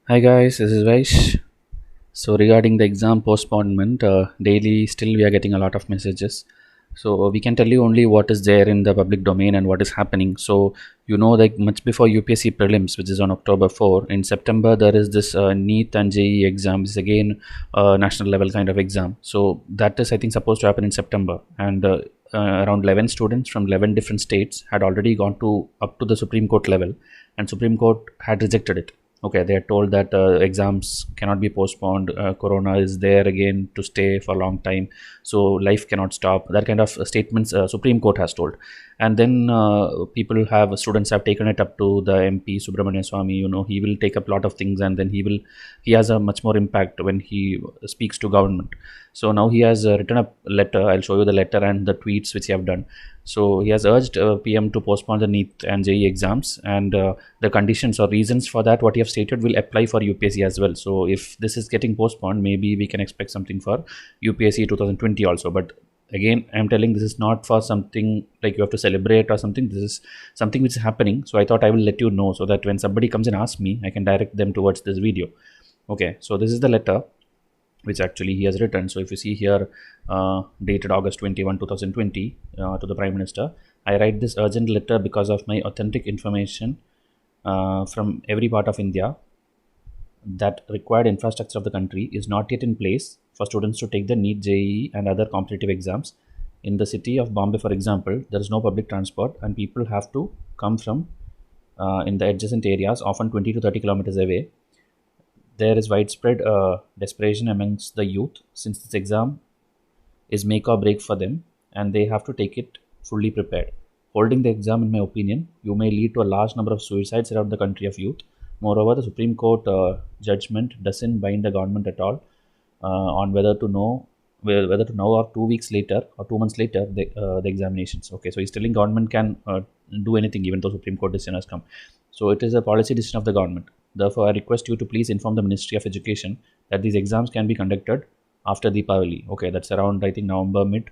Hi guys, this is Vysh. So regarding the exam postponement, daily still we are getting a lot of messages. So we can tell you only what is there in the public domain and what is happening. So like much before UPSC prelims, which is on October 4, in September there is this NEET and JEE exam. This is again national level kind of exam. So that is I think supposed to happen in September, and around 11 students from 11 different states had already gone to up to the Supreme Court level, and Supreme Court had rejected it. Okay, they are told that exams cannot be postponed. Corona is there again to stay for a long time, so life cannot stop. That kind of statements Supreme Court has told. And then students have taken it up to the MP Subramania Swami. He will take up a lot of things, and then he has a much more impact when he speaks to government. So now he has written a letter. I'll show you the letter and the tweets which he have done. So he has urged PM to postpone the NEET and JEE exams, and the conditions or reasons for that, what you have stated, will apply for UPSC as well. So if this is getting postponed, maybe we can expect something for UPSC 2020 also. But again, I'm telling, this is not for something like you have to celebrate or something. This is something which is happening. So I thought I will let you know, so that when somebody comes and asks me, I can direct them towards this video. Okay, so this is the letter which actually he has written. So if you see here, dated August 21, 2020, to the Prime Minister, I write this urgent letter because of my authentic information from every part of India that required infrastructure of the country is not yet in place for students to take the NEET, JEE and other competitive exams. In the city of Bombay, for example, there is no public transport, and people have to come from in the adjacent areas, often 20 to 30 kilometers away. There is widespread desperation amongst the youth, since this exam is make or break for them, and they have to take it fully prepared. Holding the exam, in my opinion, you may lead to a large number of suicides around the country of youth. Moreover, the Supreme Court judgment doesn't bind the government at all on whether to know or 2 weeks later or 2 months later the examinations. Okay, so he's telling government can do anything even though Supreme Court decision has come. So it is a policy decision of the government. Therefore, I request you to please inform the Ministry of Education that these exams can be conducted after Deepavali. Okay, that's around I think November mid.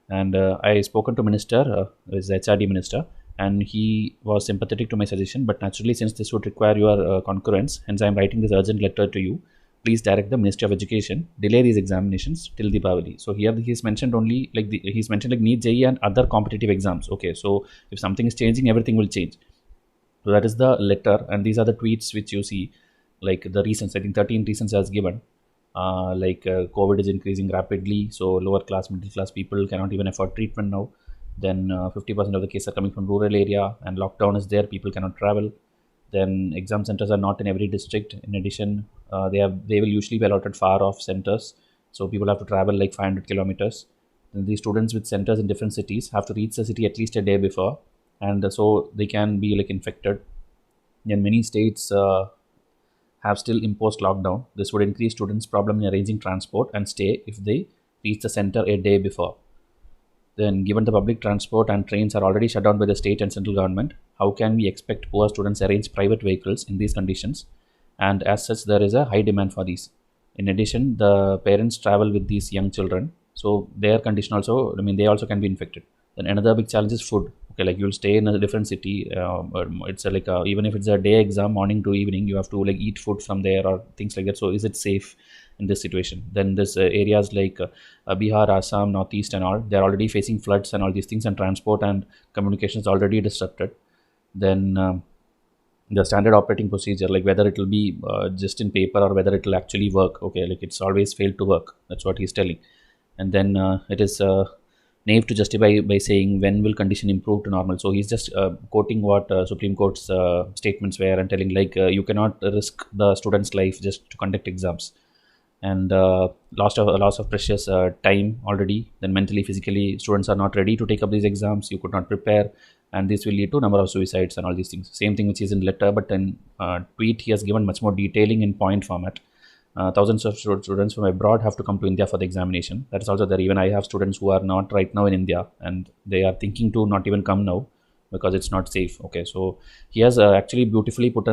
And I spoken to Minister, is the HRD Minister, and he was sympathetic to my suggestion. But naturally, since this would require your concurrence, hence I am writing this urgent letter to you. Please direct the Ministry of Education delay these examinations till Deepavali. So here he's mentioned only he's mentioned like NEET, JEE and other competitive exams. Okay, so if something is changing, everything will change. So that is the letter, and these are the tweets which you see, like the reasons. I think 13 reasons as given. COVID is increasing rapidly, so lower class, middle class people cannot even afford treatment now. Then 50% of the cases are coming from rural area, and lockdown is there. People cannot travel. Then exam centers are not in every district. In addition, they will usually be allotted far off centers, so people have to travel like 500 kilometers. Then the students with centers in different cities have to reach the city at least a day before, and so they can be like infected. In many states have still imposed lockdown. This would increase students' problem in arranging transport and stay if they reach the center a day before. Then, given the public transport and trains are already shut down by the state and central government, how can we expect poor students arrange private vehicles in these conditions? And as such, there is a high demand for these. In addition, the parents travel with these young children, so their condition also, they also can be infected. Then another big challenge is food. Okay, like you'll stay in a different city, it's even if it's a day exam, morning to evening, you have to like eat food from there or things like that. So is it safe in this situation? Then there's areas like Bihar, Assam, Northeast and all, they're already facing floods and all these things, and transport and communications already disrupted. Then the standard operating procedure, like whether it will be just in paper or whether it will actually work. Okay, like it's always failed to work. That's what he's telling. And then it is naive to justify by saying when will condition improve to normal. So he's just quoting what Supreme Court's statements were, and telling you cannot risk the student's life just to conduct exams. And loss of precious time already. Then mentally, physically, students are not ready to take up these exams. You could not prepare, and this will lead to number of suicides and all these things. Same thing which is in letter, but in tweet he has given much more detailing in point format. Thousands of students from abroad have to come to India for the examination. That is also there. Even I have students who are not right now in India, and they are thinking to not even come now because it's not safe. Okay, so he has actually beautifully put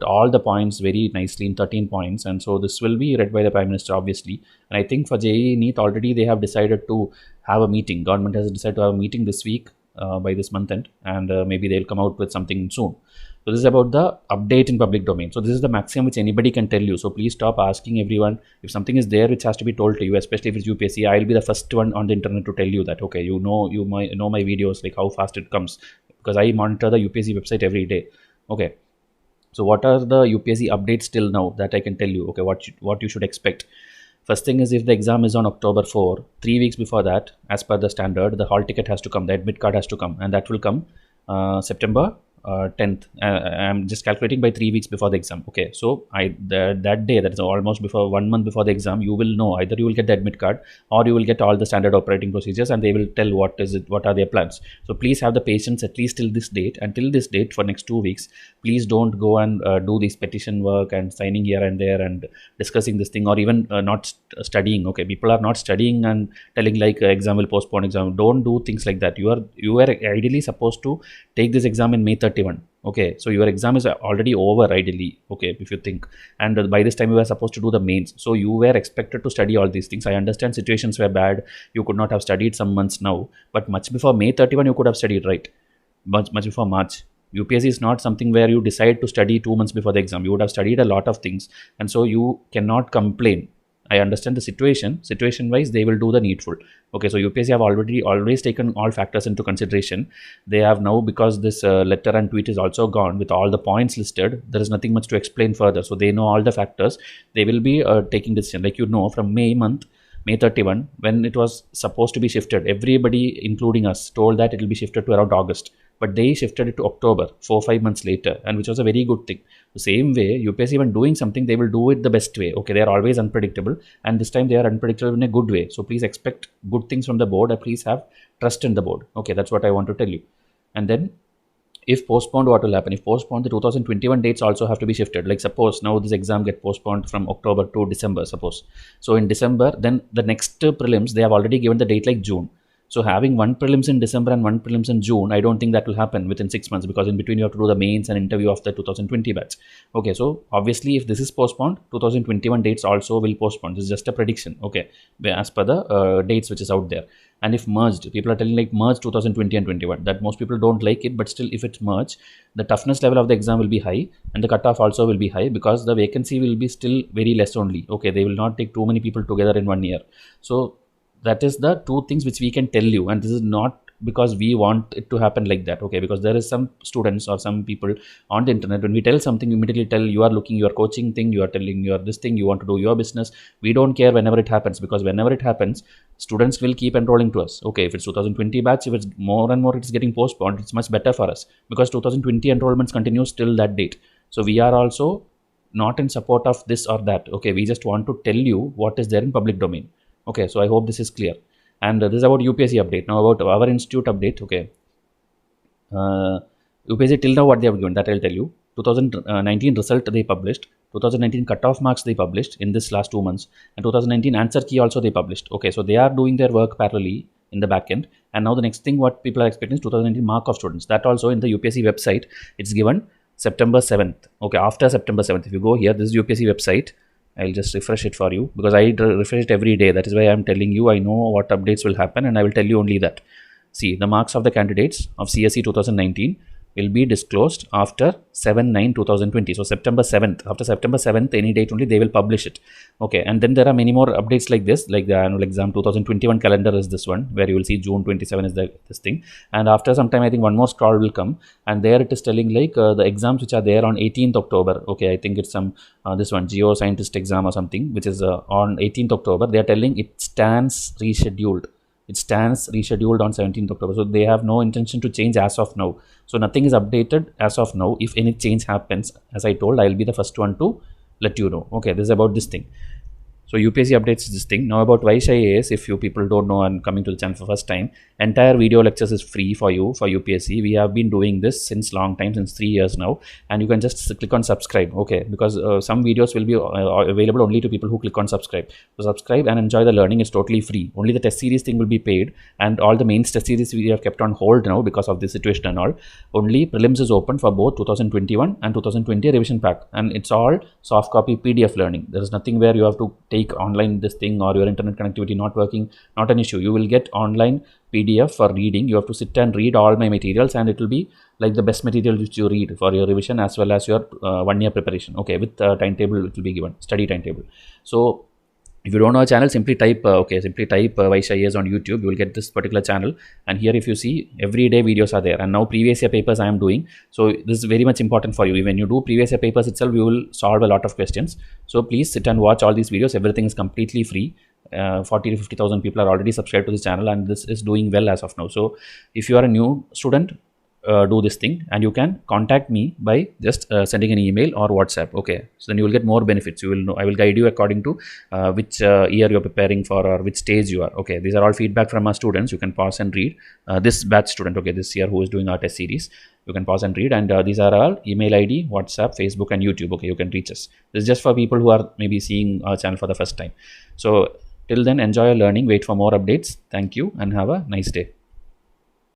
all the points very nicely in 13 points, and so this will be read by the Prime Minister obviously. And I think for JEE NEET already they have decided to have a meeting. Government has decided to have a meeting this week by this month end, and maybe they'll come out with something soon. So this is about the update in public domain. So this is the maximum which anybody can tell you. So please stop asking everyone. If something is there which has to be told to you, especially if it's UPSC, I'll be the first one on the internet to tell you that, okay, you might know my videos, like how fast it comes, because I monitor the UPSC website every day. Okay. So what are the UPSC updates till now that I can tell you? Okay, what you should expect. First thing is, if the exam is on October 4, 3 weeks before that, as per the standard, the hall ticket has to come, the admit card has to come, and that will come September 10th. I'm just calculating by 3 weeks before the exam. Okay, so that day, that is almost before 1 month before the exam, you will know either you will get the admit card or you will get all the standard operating procedures, and they will tell what are their plans. So please have the patience at least till this date. Until this date, for next 2 weeks, please don't go and do this petition work and signing here and there and discussing this thing, or even not studying. Okay, people are not studying and telling like exam will postpone exam. Don't do things like that. You are ideally supposed to take this exam in May 31. Okay, so your exam is already over ideally. Okay, if you think, and by this time you were supposed to do the mains, so you were expected to study all these things. I understand situations were bad, you could not have studied some months now, but much before May 31 you could have studied, right? Much before March. UPSC is not something where you decide to study 2 months before the exam. You would have studied a lot of things, and so you cannot complain. I understand the situation wise they will do the needful. Okay, so UPSC have always taken all factors into consideration. They have now, because this letter and tweet is also gone with all the points listed, there is nothing much to explain further. So they know all the factors. They will be taking decision, like from May 31, when it was supposed to be shifted, everybody including us told that it will be shifted to around August, but they shifted it to October 4-5 months later, and which was a very good thing. The same way, UPSC when doing something, they will do it the best way. Okay, they are always unpredictable, and this time they are unpredictable in a good way. So please expect good things from the board, and please have trust in the board. Okay, that's what I want to tell you. And then, if postponed, what will happen? If postponed, the 2021 dates also have to be shifted. Like suppose now this exam get postponed from October to December, suppose. So in December, then the next prelims, they have already given the date like June. So having one prelims in December and one prelims in June, I don't think that will happen within 6 months, because in between you have to do the mains and interview of the 2020 batch. Okay, so obviously if this is postponed, 2021 dates also will postpone. This is just a prediction, okay, as per the dates which is out there. And if merged, people are telling like merge 2020 and 21. That most people don't like it, but still if it's merged, the toughness level of the exam will be high and the cutoff also will be high, because the vacancy will be still very less only. Okay, they will not take too many people together in 1 year. So that is the two things which we can tell you, and this is not because we want it to happen like that. Okay, because there is some students or some people on the internet, when we tell something, immediately tell you are looking your coaching thing, you are telling your this thing, you want to do your business. We don't care whenever it happens, because whenever it happens, students will keep enrolling to us. Okay, if it's 2020 batch, if it's more and more it's getting postponed, it's much better for us, because 2020 enrollments continues till that date. So we are also not in support of this or that. Okay, we just want to tell you what is there in public domain. Okay, so I hope this is clear. And this is about UPSC update. Now about our institute update. Okay, UPSC till now what they have given, that I'll tell you. 2019 result they published, 2019 cutoff marks they published in this last 2 months, and 2019 answer key also they published. Okay, so they are doing their work parallelly in the back end. And now the next thing what people are expecting is 2019 mark of students. That also in the UPSC website, it's given September 7th. Okay, after September 7th, if you go here, this is UPSC website. I'll just refresh it for you, because I refresh it every day. That is why I'm telling you, I know what updates will happen, and I will tell you only that. See, the marks of the candidates of CSE 2019 will be disclosed after 7/9/2020. So September 7th. After September 7th, any date only, they will publish it. Okay, and then there are many more updates like this, like the annual exam 2021 calendar is this one, where you will see June 27 is this thing. And after some time, I think one more scroll will come, and there it is telling like the exams which are there on 18th October. Okay, I think it's some this one geoscientist exam or something, which is on 18th October. They are telling it stands rescheduled. It stands rescheduled on 17th October. So they have no intention to change as of now. So nothing is updated as of now. If any change happens, as I told, I'll be the first one to let you know. Okay, this is about this thing. So UPSC updates this thing. Now about Vysh IAS, if you people don't know and coming to the channel for first time, entire video lectures is free for you for UPSC. We have been doing this since long time, since 3 years now, and you can just click on subscribe. Okay, because some videos will be available only to people who click on subscribe. So subscribe and enjoy the learning. It's totally free. Only the test series thing will be paid, and all the mains test series we have kept on hold now because of this situation and all. Only prelims is open for both 2021 and 2020 revision pack, and it's all soft copy PDF learning. There is nothing where you have to take take online this thing, or your internet connectivity not working, not an issue. You will get online PDF for reading. You have to sit and read all my materials, and it will be like the best material which you read for your revision as well as your 1 year preparation. Okay, with timetable it will be given, study timetable. So if you don't know a channel, simply type Vysh IAS on YouTube. You will get this particular channel, and here if you see, everyday videos are there. And now previous year papers I am doing, so this is very much important for you. When you do previous year papers itself, you will solve a lot of questions. So please sit and watch all these videos. Everything is completely free. 40 to 50,000 people are already subscribed to this channel, and this is doing well as of now. So if you are a new student, do this thing, and you can contact me by just sending an email or WhatsApp. Okay, so then you will get more benefits. You will know, I will guide you according to which year you're preparing for, or which stage you are. Okay, these are all feedback from our students. You can pause and read. This batch student, okay, this year who is doing our test series, you can pause and read. And these are all email ID, WhatsApp, Facebook and YouTube. Okay, you can reach us. This is just for people who are maybe seeing our channel for the first time. So till then, enjoy your learning. Wait for more updates. Thank you and have a nice day.